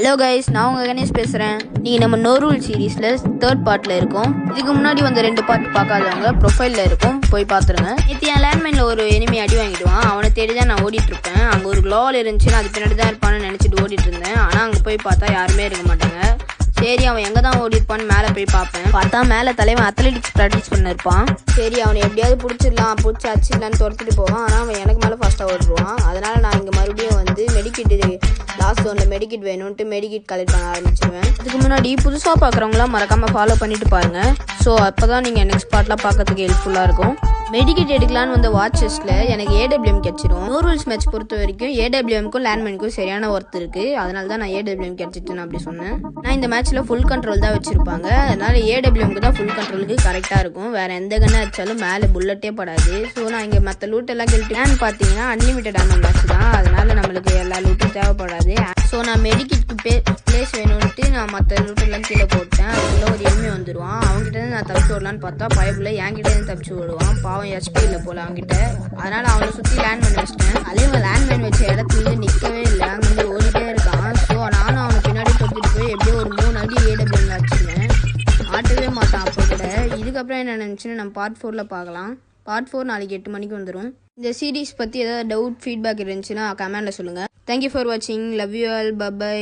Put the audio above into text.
Hello guys, நான் உங்கள் கணேஷ் பேசுகிறேன். நீங்கள் நம்ம நோ ரூல் சீரீஸில் 3rd பார்ட்டில் இருக்கோம். இதுக்கு முன்னாடி வந்து 2 பார்ட் பார்க்காதவங்க ப்ரொஃபைலில் இருக்கும், போய் பார்த்துருங்க. நேற்று என் லேண்ட்மைனில் ஒரு எனிமி அடி வாங்கிடுவான். அவனை தேடி தான் நான் ஓடிட்டுருப்பேன். அங்கே ஒரு க்ளோவல் இருந்துச்சுன்னு அது பின்னாடி தான் இருப்பான்னு நினச்சிட்டு ஓடிட்டு இருந்தேன். ஆனால் அங்கே போய் பார்த்தா யாருமே இருக்க மாட்டாங்க. சரி, அவன் எங்கே தான் ஓடிருப்பான்னு மேலே போய் பார்ப்பேன். பார்த்தா மேலே தலைவன் அத்லெட்டிக்ஸ் ப்ராக்டிஸ் பண்ணிருப்பான். சரி, அவனை எப்படியாவது பிடிச்சி அச்சிடலான்னு துரத்துட்டு போவான். ஆனால் அவன் எனக்கு மேலே ஃபாஸ்ட்டாக ஓடிடுவான். அதனால் நான் இங்கே மறுபடியும் வந்து மெடிக்கிட் லாஸ்ட் ஜோனில் மெடிக்கிட் வேணும்ட்டு மெடிக்கிட் கலெக்ட் பண்ண ஆரம்பிச்சிடுவேன். இதுக்கு முன்னாடி புதுசாக பார்க்குறவங்களாம் மறக்காமல் ஃபாலோ பண்ணிட்டு பாருங்கள். ஸோ அப்போ தான் நீங்கள் நெக்ஸ்ட் பார்ட்லாம் பார்க்கறதுக்கு ஹெல்ப்ஃபுல்லாக இருக்கும். மெடிக்கிட் எடுக்கலான்னு வந்த வாட்சஸில் எனக்கு ஏடபிள்யூஎம் கிடச்சிடும். நோ ரூல்ஸ் மேட்ச் பொறுத்த வரைக்கும் ஏடபிள்யூஎம்க்கும் லேண்ட்மைனுக்கும் சரியான ஒர்த் இருக்குது. அதனால தான் நான் ஏடபிள்யூஎம் கிடச்சிட்டுன்னு அப்படி சொன்னேன். நான் இந்த மேட்ச்சில் ஃபுல் கண்ட்ரோல் தான் வச்சுருப்பாங்க. அதனால் ஏடபிள்யூஎம்க்கு தான் ஃபுல் கண்ட்ரோலுக்கு கரெக்டாக இருக்கும். வேறு எந்த கண்ணை வச்சாலும் மேலே புல்லட்டே படாது. ஸோ நான் இங்கே மற்ற லூட்டெல்லாம் கேட்டுன்னு பார்த்தீங்கன்னா அன்லிமிட்டட் ஆன மேட்ச் தான். அதனால் நம்மளுக்கு எல்லா லூட்டும் தேவைப்படாது. ஸோ நான் மெடிக்கிட்க்கு பிளேஸ் வேணும்ன்ட்டு நான் மற்ற லூட்டெல்லாம் கீழே போட்டேன். அதுக்குள்ளே ஒரு எனிமி வந்துடுவான். அவங்ககிட்ட நான் தப்பிச்சு விடலான்னு பார்த்தா பயப்புல என்கிட்ட தப்பிச்சு விடுவான். பாவம் எஸ்பி இல்லை போல அவங்ககிட்ட. அதனால் அவனை சுற்றி லேண்ட் பண்ணி வச்சிட்டேன். அதே மாதிரி லேண்ட் பண்ணி வச்ச இடத்துல நிற்கவே இல்லை, அங்கேருந்து ஓடிட்டே இருக்கான். ஸோ நானும் அவனை பின்னாடி தொத்திட்டு போய் எப்படியோ ஒரு 3 அடி ஏடபிள்யூஎம் வச்சுருவேன். ஆட்டவே மாட்டான் அப்போ கூட. இதுக்கப்புறம் என்ன நினச்சின்னு நம்ம பார்ட் 4ல் பார்க்கலாம். பார்ட் 4 நாளைக்கு 8 மணிக்கு வந்துடும். இந்த சீரீஸ் பற்றி ஏதாவது டவுட் ஃபீட்பேக் இருந்துச்சுன்னா கமெண்டில் சொல்லுங்கள். தேங்க்யூ ஃபார் வாட்சிங். Love you all. பை.